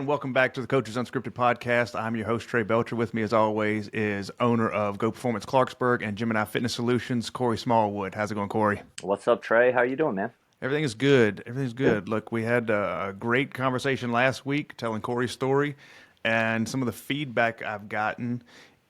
and welcome back to the Coaches Unscripted podcast. I'm your host, Trey Belcher. With me, as always, is owner of Go Performance Clarksburg and Gemini Fitness Solutions, Corey Smallwood. How's it going, Corey? What's up, Trey? How you doing, man? Everything is good. Everything's good. Look, we had a great conversation last week telling Corey's story, and some of the feedback I've gotten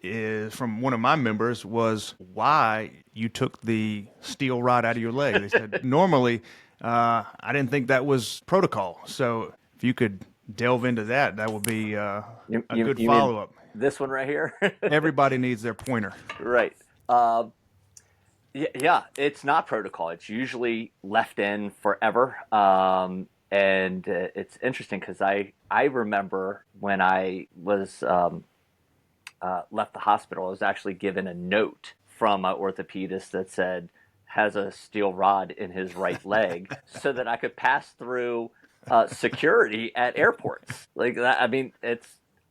is from one of my members was why you took the steel rod out of your leg. They said, normally, I didn't think that was protocol. So if you could delve into that, that would be a good follow-up. This one right here? Everybody needs their pointer. Right. Yeah, it's not protocol. It's usually left in forever. And it's interesting because I remember when I was left the hospital, I was actually given a note from my orthopedist that said, has a steel rod in his right leg so that I could pass through security at airports. Like that. I mean,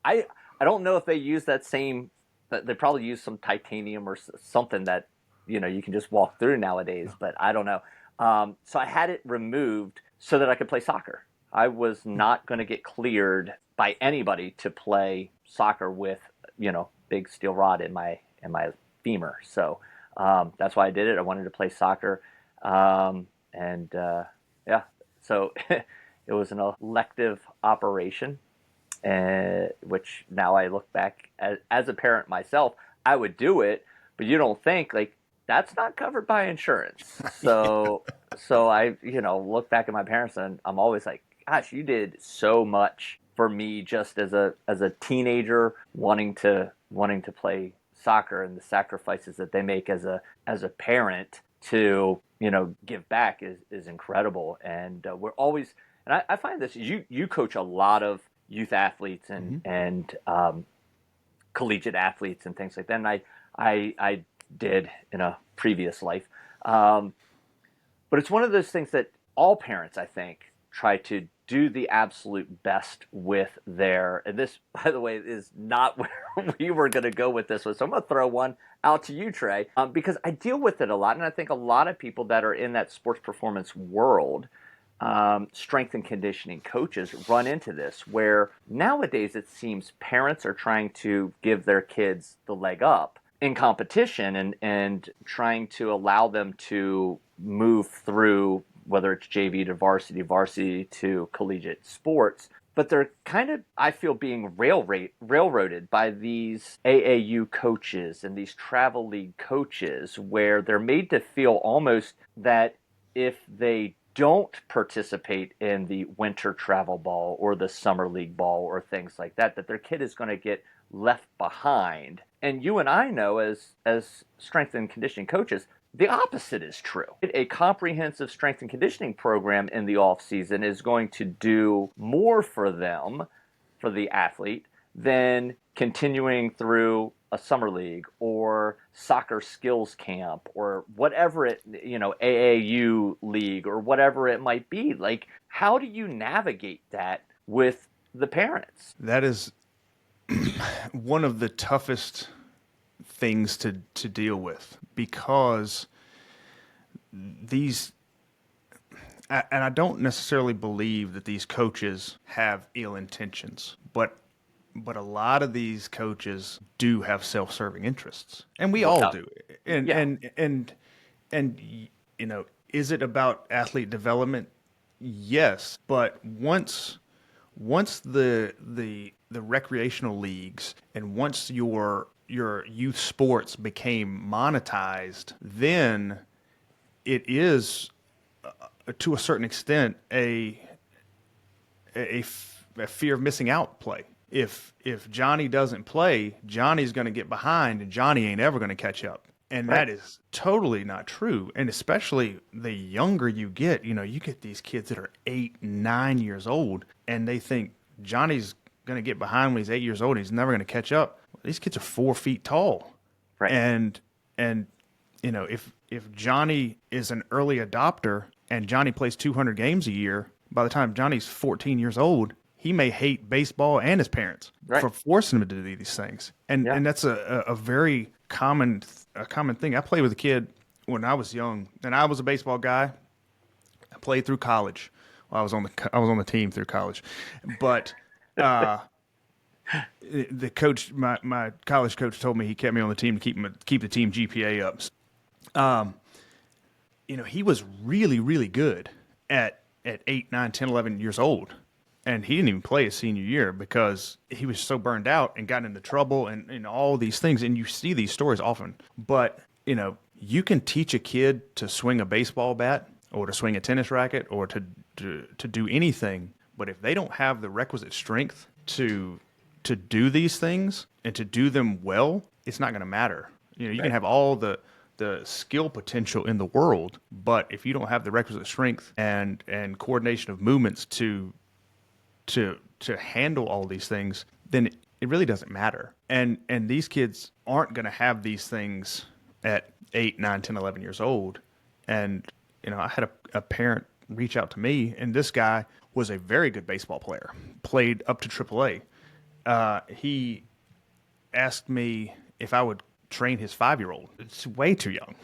I don't know if they use that same, they probably use some titanium or something that, you can just walk through nowadays, but I don't know. So I had it removed so that I could play soccer. I was not going to get cleared by anybody to play soccer with, big steel rod in my femur. So that's why I did it. I wanted to play soccer. So it was an elective operation, which now I look back as a parent myself, I would do it, but you don't think like that's not covered by insurance. So I, look back at my parents and I'm always like, gosh, you did so much for me just as a teenager wanting to play soccer, and the sacrifices that they make as a parent to, give back is incredible. And we're always, and I find this, you coach a lot of youth athletes and collegiate athletes and things like that. And I did in a previous life. But it's one of those things that all parents, I think, try to do the absolute best with and this, by the way, is not where we were going to go with this one. So I'm going to throw one out to you, Trey, because I deal with it a lot. And I think a lot of people that are in that sports performance world, strength and conditioning coaches, run into this, where nowadays it seems parents are trying to give their kids the leg up in competition and trying to allow them to move through, whether it's JV to varsity to collegiate sports. But they're kind of, I feel, being railroaded by these AAU coaches and these travel league coaches, where they're made to feel almost that if they don't participate in the winter travel ball or the summer league ball or things like that, that their kid is going to get left behind. And you and I know as strength and conditioning coaches, the opposite is true. A comprehensive strength and conditioning program in the off season is going to do more for them, for the athlete, than continuing through a summer league or soccer skills camp or whatever it, AAU league or whatever it might be. Like, how do you navigate that with the parents? That is one of the toughest things to deal with, because and I don't necessarily believe that these coaches have ill intentions, but a lot of these coaches do have self-serving interests, and we all do. And is it about athlete development? Yes, but once the recreational leagues and once your youth sports became monetized, then it is to a certain extent a fear of missing out play. If Johnny doesn't play, Johnny's going to get behind, and Johnny ain't ever going to catch up. And right. That is totally not true. And especially the younger you get, you get these kids that are 8, 9 years old, and they think Johnny's going to get behind when he's 8 years old. And he's never going to catch up. These kids are 4 feet tall. Right. And if Johnny is an early adopter and Johnny plays 200 games a year, by the time Johnny's 14 years old, he may hate baseball and his parents for forcing him to do these things. And that's a very common thing. I played with a kid when I was young, and I was a baseball guy. I played through college. Well, I was on the team through college, but The coach, my college coach, told me he kept me on the team to keep the team GPA up. He was really, really good at 8, 9, 10, 11 years old. And he didn't even play his senior year because he was so burned out and got into trouble and all these things. And you see these stories often. But, you can teach a kid to swing a baseball bat or to swing a tennis racket or to do anything. But if they don't have the requisite strength to do these things and to do them well, it's not going to matter. You can have all the skill potential in the world, but if you don't have the requisite strength and coordination of movements to handle all these things, then it really doesn't matter. And these kids aren't going to have these things at 8, 9, 10, 11 years old. And I had a parent reach out to me, and this guy was a very good baseball player, played up to AAA. He asked me if I would train his 5-year-old. It's way too young.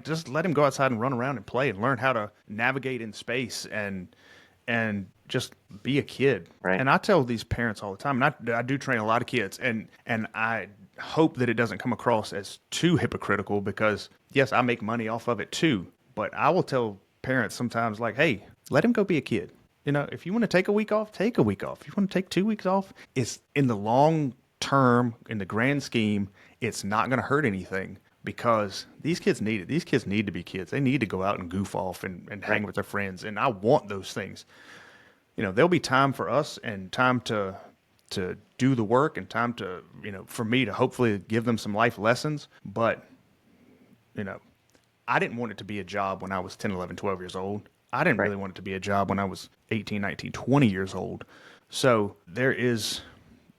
Just let him go outside and run around and play and learn how to navigate in space and just be a kid. Right. And I tell these parents all the time, and I do train a lot of kids, and I hope that it doesn't come across as too hypocritical because, yes, I make money off of it too. But I will tell parents sometimes, like, hey, let him go be a kid. If you want to take a week off, take a week off. If you want to take 2 weeks off, it's in the long term, in the grand scheme, it's not going to hurt anything because these kids need it. These kids need to be kids. They need to go out and goof off and hang with their friends. And I want those things. There'll be time for us and time to do the work and time to, for me to hopefully give them some life lessons. But, I didn't want it to be a job when I was 10, 11, 12 years old. I didn't really want it to be a job when I was 18, 19, 20 years old. So there's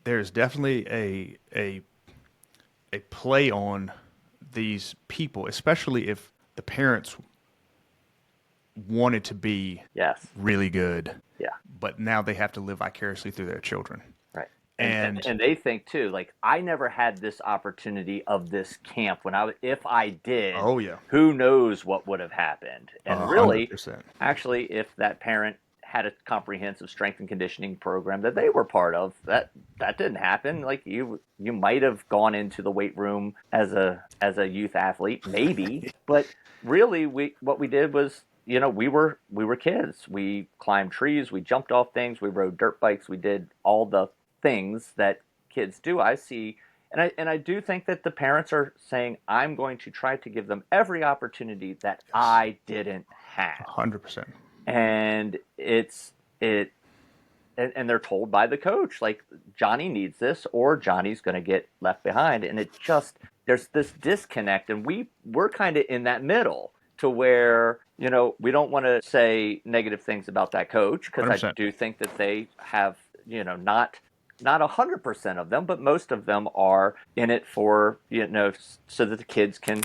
definitely a play on these people, especially if the parents wanted to be really good. Yeah. But now they have to live vicariously through their children. Right. And they think too, like, I never had this opportunity of this camp when if I did, oh yeah, who knows what would have happened. And really, 100%. actually, if that parent had a comprehensive strength and conditioning program that they were part of, that didn't happen. Like, you might have gone into the weight room as a youth athlete, maybe, but really what we did was, we were kids. We climbed trees, we jumped off things, we rode dirt bikes, we did all the things that kids do. I see, and I do think that the parents are saying, I'm going to try to give them every opportunity that I didn't have. 100%. And and they're told by the coach, like, Johnny needs this or Johnny's going to get left behind. And it just, there's this disconnect, and we're kind of in that middle to where, we don't want to say negative things about that coach, because 100%. I do think that they have, not 100% of them, but most of them are in it for, so that the kids can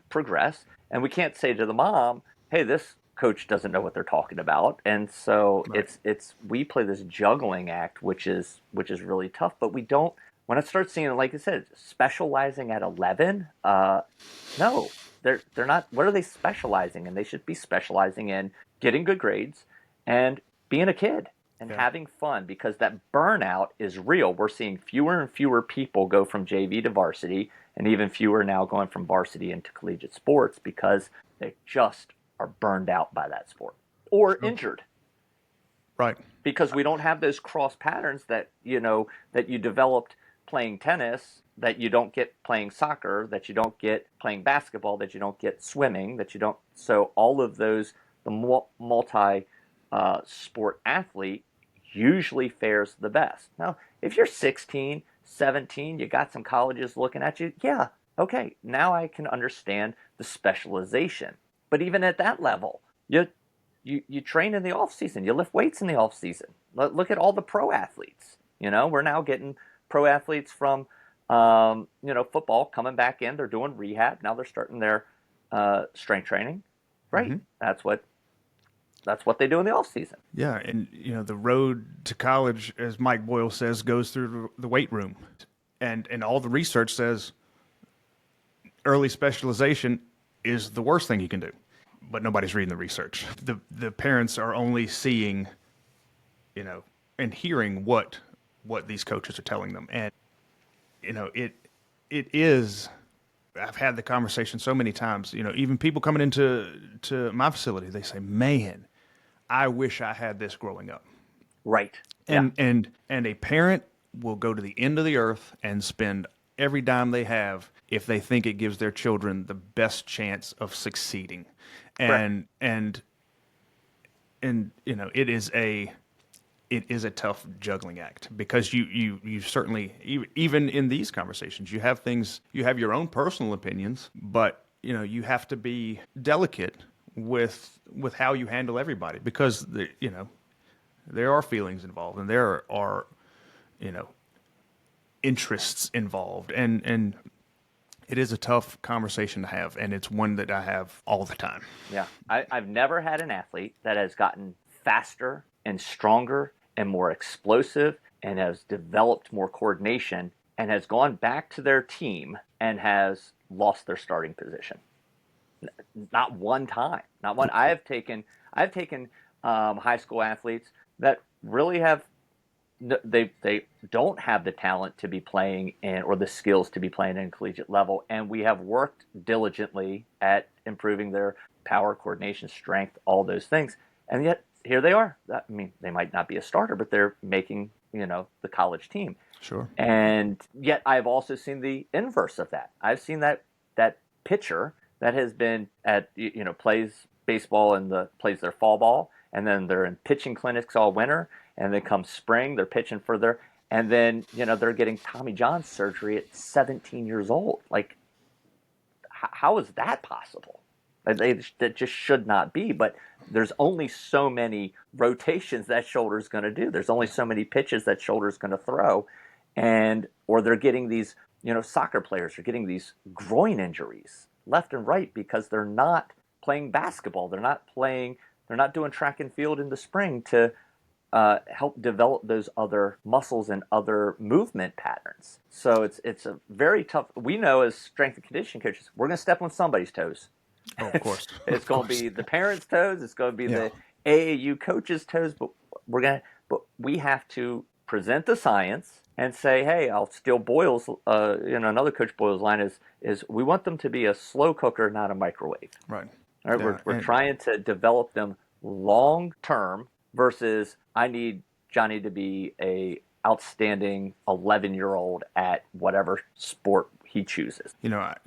progress. And we can't say to the mom, hey, this coach doesn't know what they're talking about. And so Right. we play this juggling act, which is really tough. But we don't, when I start seeing, like I said, specializing at 11, no, they're not. What are they specializing in? They should be specializing in getting good grades and being a kid and having fun, because that burnout is real. We're seeing fewer and fewer people go from JV to varsity, and even fewer now going from varsity into collegiate sports, because they just are burned out by that sport or injured. Right. Because we don't have those cross patterns that that you developed playing tennis, that you don't get playing soccer, that you don't get playing basketball, that you don't get swimming, that you don't. So all of those, the multi sport athlete usually fares the best. Now, if you're 16, 17, you got some colleges looking at you, yeah, okay, now I can understand the specialization. But even at that level, you train in the off season, you lift weights in the off season. Look at all the pro athletes. We're now getting pro athletes from football coming back in. They're doing rehab now. They're starting their strength training. Right. Mm-hmm. That's what they do in the off season. Yeah, and the road to college, as Mike Boyle says, goes through the weight room, and all the research says early specialization is the worst thing you can do, but nobody's reading the research. The parents are only seeing, and hearing what these coaches are telling them. And it is, I've had the conversation so many times, even people coming into my facility, they say, man, I wish I had this growing up. Right. Yeah. And a parent will go to the end of the earth and spend every dime they have if they think it gives their children the best chance of succeeding. Correct. And it is a tough juggling act, because you certainly, even in these conversations, you have your own personal opinions, but you have to be delicate with how you handle everybody, because there are feelings involved, and there are interests involved, and it is a tough conversation to have, and it's one that I have all the time. Yeah. I've never had an athlete that has gotten faster and stronger and more explosive and has developed more coordination and has gone back to their team and has lost their starting position. Not one time. Not one. I've taken high school athletes that really have they don't have the talent to be playing in, or the skills to be playing in collegiate level, and we have worked diligently at improving their power, coordination, strength, all those things, and yet here they are. I mean, they might not be a starter, but they're making the college team. Sure. And yet I've also seen the inverse of that. I've seen that pitcher that has been at plays baseball and plays their fall ball, and then they're in pitching clinics all winter, and then come spring they're pitching further, and then they're getting Tommy John surgery at 17 years old. Like, how is that possible? That just should not be. But there's only so many rotations that shoulder's going to do. There's only so many pitches that shoulder's going to throw, or they're getting these soccer players are getting these groin injuries left and right because they're not playing basketball. They're not doing track and field in the spring to help develop those other muscles and other movement patterns. So it's a very tough. We know as strength and conditioning coaches, we're going to step on somebody's toes. Oh, of course. It's going to be the parents' toes. It's going to be Yeah. the AAU coaches' toes. But we have to present the science and say, hey, I'll steal Boyle's. Another Coach Boyle's line is we want them to be a slow cooker, not a microwave. Right. All right, Yeah, we're trying to develop them long term versus I need Johnny to be a outstanding 11-year-old at whatever sport he chooses.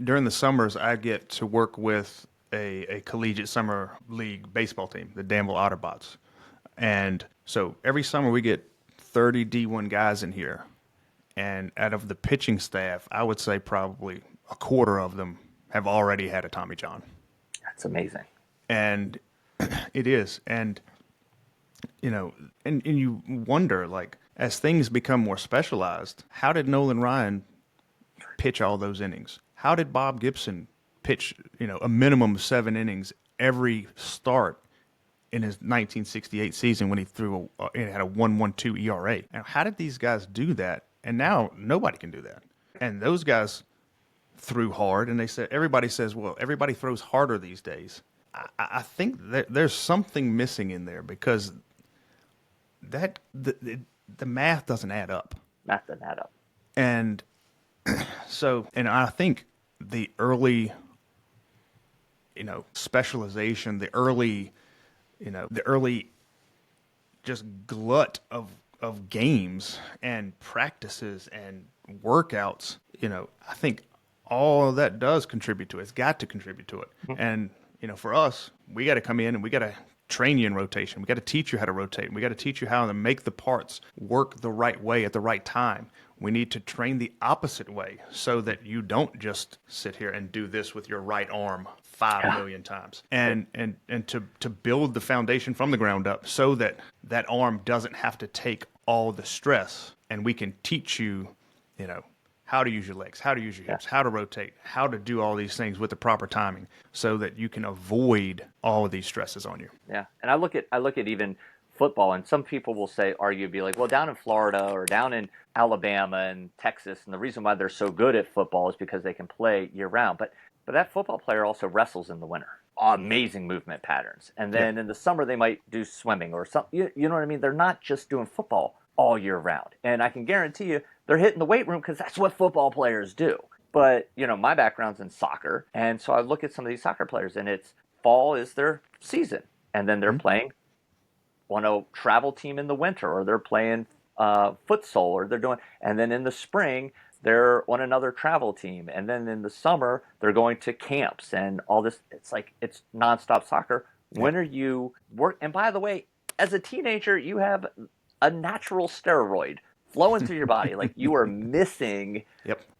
During the summers, I get to work with a collegiate summer league baseball team, the Danville Otterbots. And so every summer we get 30 D1 guys in here. And out of the pitching staff, I would say probably a quarter of them have already had a Tommy John. That's amazing. And it is. And you wonder, like, as things become more specialized, how did Nolan Ryan pitch all those innings? How did Bob Gibson pitch, a minimum of 7 innings every start in his 1968 season when he had a 1.12 ERA? Now, how did these guys do that? And now nobody can do that. And those guys threw hard, and everybody says, well, everybody throws harder these days. I think that there's something missing in there, because the math doesn't add up. Math doesn't add up. And so, and I think the early, specialization, the early just glut of games and practices and workouts, I think all of that does contribute to it. It's got to contribute to it. Mm-hmm. And, for us, we got to come in and we got to train you in rotation. We got to teach you how to rotate. We got to teach you how to make the parts work the right way at the right time. We need to train the opposite way so that you don't just sit here and do this with your right arm 5 million times. And to build the foundation from the ground up so that arm doesn't have to take all the stress, and we can teach you, how to use your legs, how to use your hips, how to rotate, how to do all these things with the proper timing so that you can avoid all of these stresses on you. Yeah. And I look at even football, and some people will say, arguably, like, well, down in Florida or down in Alabama and Texas, and the reason why they're so good at football is because they can play year round. But that football player also wrestles in the winter amazing movement patterns. And then in the summer, they might do swimming or something. You know what I mean? They're not just doing football all year round. And I can guarantee you they're hitting the weight room because that's what football players do. But, my background's in soccer. And so I look at some of these soccer players, and it's fall is their season. And then they're playing on a travel team in the winter, or they're playing futsal, or they're doing, and then in the spring, they're on another travel team. And then in the summer, they're going to camps and all this. It's like, it's nonstop soccer. When are you work? And by the way, as a teenager, you have a natural steroid flowing through your body. Like you are missing,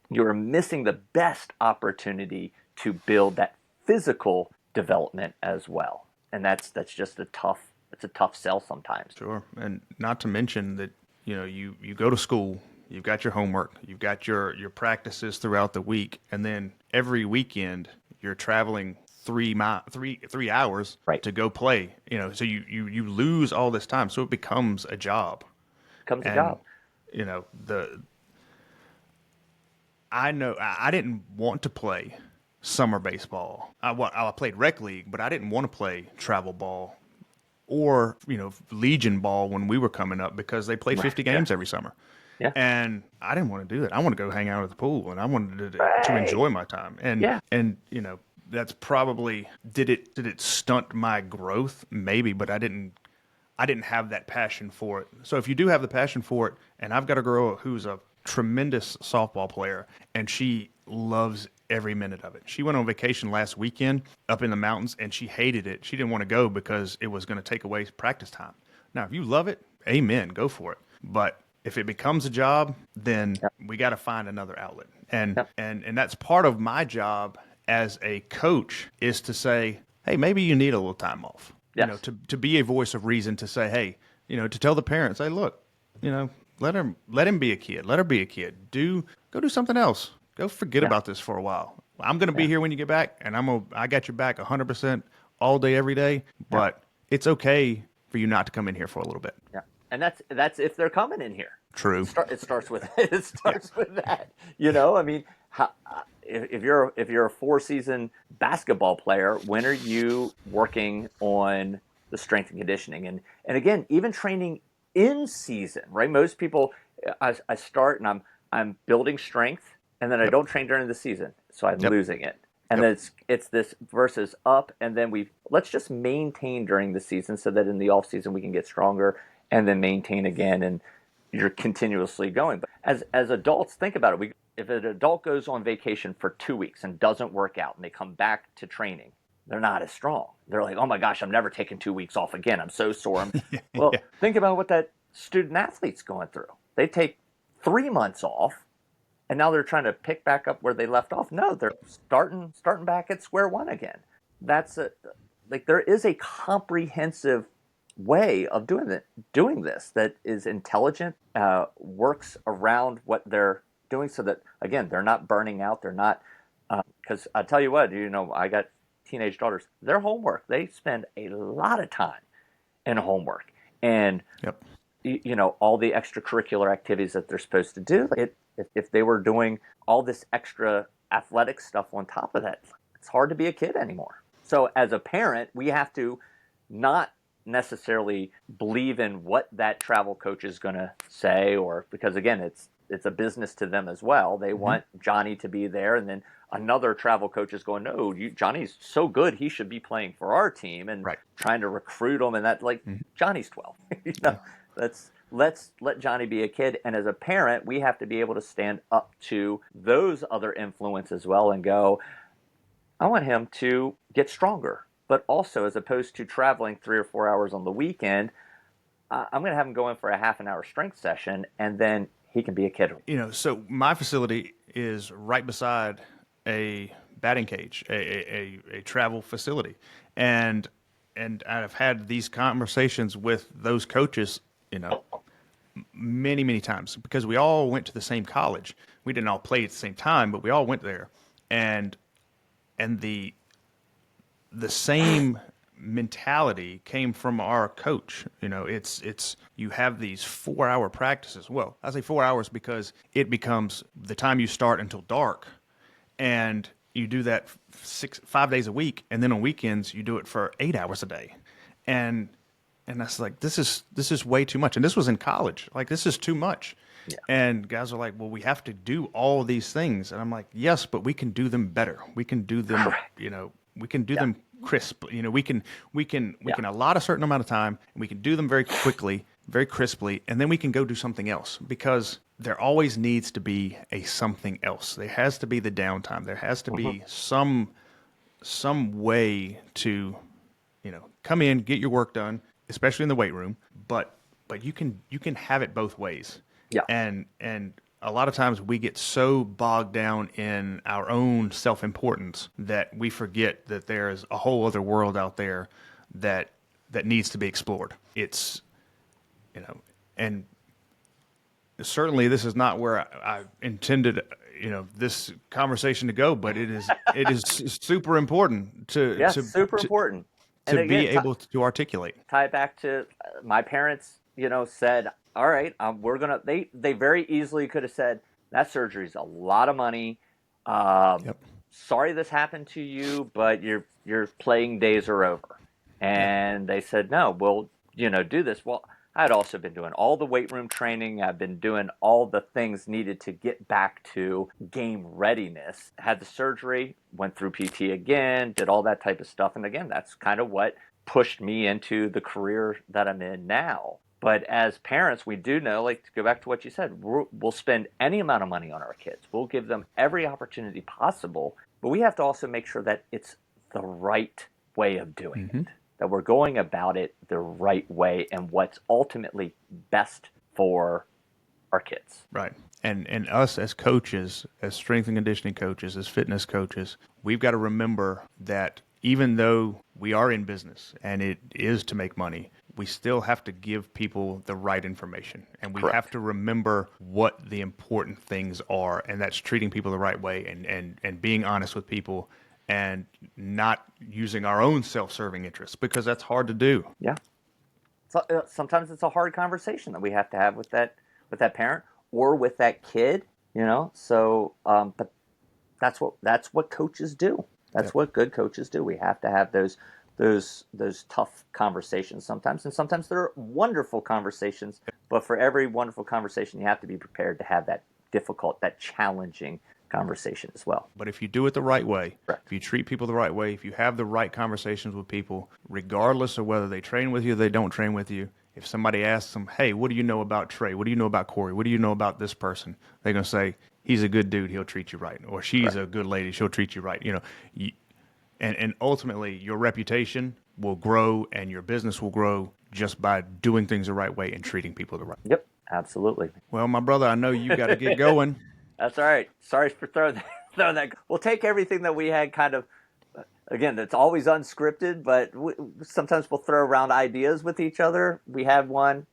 you are missing the best opportunity to build that physical development as well. And that's just it's a tough sell sometimes. Sure. And not to mention that, you go to school, you've got your homework, you've got your practices throughout the week, and then every weekend you're traveling 3 hours to go play. So you lose all this time. So it becomes a job. A job. I know I didn't want to play summer baseball. I played rec league, but I didn't want to play travel ball or, Legion ball when we were coming up, because they played 50 games every summer. Yeah. And I didn't want to do that. I want to go hang out at the pool, and I wanted to enjoy my time. And that's probably, did it stunt my growth? Maybe, but I didn't have that passion for it. So if you do have the passion for it, and I've got a girl who's a tremendous softball player, and she loves every minute of it. She went on vacation last weekend up in the mountains, and she hated it. She didn't want to go because it was going to take away practice time. Now, if you love it, amen, go for it. But if it becomes a job, then we got to find another outlet. And that's part of my job as a coach, is to say, hey, maybe you need a little time off. Yes. To be a voice of reason, to say, hey, to tell the parents, hey, look, let him be a kid. Let her be a kid. Go do something else. Go forget about this for a while. I'm going to be here when you get back, and I got your back 100% all day, every day. But it's okay for you not to come in here for a little bit. Yeah, and that's if they're coming in here. True. It starts with with that. I mean, if you're a 4-season basketball player, when are you working on the strength and conditioning? And again, even training in season, right? Most people, I start and I'm building strength, and then I don't train during the season, so I'm losing it. And then it's this versus up, and then let's just maintain during the season, so that in the off season we can get stronger, and then maintain again, and you're continuously going. But as adults, think about it. If an adult goes on vacation for 2 weeks and doesn't work out, and they come back to training, they're not as strong. They're like, oh my gosh, I'm never taking 2 weeks off again. I'm so sore. Well, think about what that student athlete's going through. They take 3 months off, and now they're trying to pick back up where they left off. No, they're starting back at square one again. There is a comprehensive way of doing this that is intelligent, works around what they're doing, so that, again, they're not burning out. They're not, because I tell you what, I got teenage daughters. Their homework, they spend a lot of time in homework, and all the extracurricular activities that they're supposed to do. If they were doing all this extra athletic stuff on top of that, it's hard to be a kid anymore. So as a parent, we have to not necessarily believe in what that travel coach is going to say, or because, again, it's a business to them as well. They want Johnny to be there, and then another travel coach is going, no, Johnny's so good, he should be playing for our team, and trying to recruit him, and that, Johnny's 12. Let's let Johnny be a kid. And as a parent, we have to be able to stand up to those other influences as well, and go, I want him to get stronger. But also, as opposed to traveling 3 or 4 hours on the weekend, I'm going to have him go in for a half an hour strength session, and then he can be a kid. So my facility is right beside a batting cage, a travel facility. And I've had these conversations with those coaches, many, many times, because we all went to the same college. We didn't all play at the same time, but we all went there. And the same mentality came from our coach. It's you have these 4-hour practices. Well, I say 4 hours because it becomes the time you start until dark, and you do that 5 days a week, and then on weekends you do it for 8 hours a day, and I was like, this is way too much. And this was in college. Like, this is too much. Yeah. And guys are like, well, we have to do all these things. And I'm like, yes, but we can do them better. We can do them, Correct. we can do them crisp. We can allot a certain amount of time, and we can do them very quickly, very crisply, and then we can go do something else, because there always needs to be a something else. There has to be the downtime. There has to be some way to, come in, get your work done, especially in the weight room, but you can have it both ways. Yeah. And a lot of times we get so bogged down in our own self-importance that we forget that there's a whole other world out there that needs to be explored. It's, and certainly this is not where I intended, this conversation to go, but it is super important important. And to again, be able to articulate. Tie it back to my parents, said, all right, they very easily could have said, that surgery is a lot of money. Sorry this happened to you, but your playing days are over. And they said, no, we'll, do this. Well, I'd also been doing all the weight room training. I've been doing all the things needed to get back to game readiness. Had the surgery, went through PT again, did all that type of stuff. And again, that's kind of what pushed me into the career that I'm in now. But as parents, we do know, like, to go back to what you said, we'll spend any amount of money on our kids. We'll give them every opportunity possible. But we have to also make sure that it's the right way of doing it, that we're going about it the right way and what's ultimately best for our kids. Right. And us as coaches, as strength and conditioning coaches, as fitness coaches, we've got to remember that even though we are in business and it is to make money, we still have to give people the right information. And we have to remember what the important things are, and that's treating people the right way and being honest with people and not using our own self-serving interests, because that's hard to do. Yeah. So, sometimes it's a hard conversation that we have to have with that parent or with that kid, So, but that's what coaches do. That's what good coaches do. We have to have those tough conversations sometimes, and sometimes they're wonderful conversations. But for every wonderful conversation, you have to be prepared to have that difficult, that challenging conversation as well. But if you do it the right way, if you treat people the right way, if you have the right conversations with people, regardless of whether they train with you or they don't train with you, if somebody asks them, hey, what do you know about Trey? What do you know about Corey? What do you know about this person? They're going to say, he's a good dude, he'll treat you right. Or she's a good lady, she'll treat you right. And ultimately, your reputation will grow and your business will grow just by doing things the right way and treating people the right way. Yep, absolutely. Well, my brother, I know you got to get going. That's all right. Sorry for throwing that. We'll take everything that we had kind of, again, it's always unscripted, but sometimes we'll throw around ideas with each other. We had one,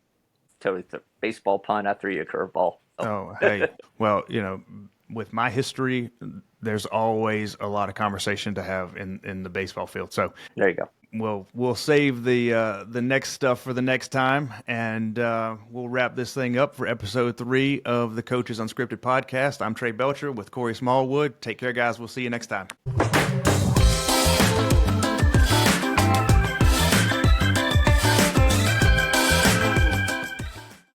totally baseball pun, I threw you a curveball. Oh, hey. Well, with my history, there's always a lot of conversation to have in the baseball field. So there you go. We'll save the next stuff for the next time, and we'll wrap this thing up for episode 3 of the Coaches Unscripted podcast. I'm Trey Belcher with Corey Smallwood. Take care, guys. We'll see you next time.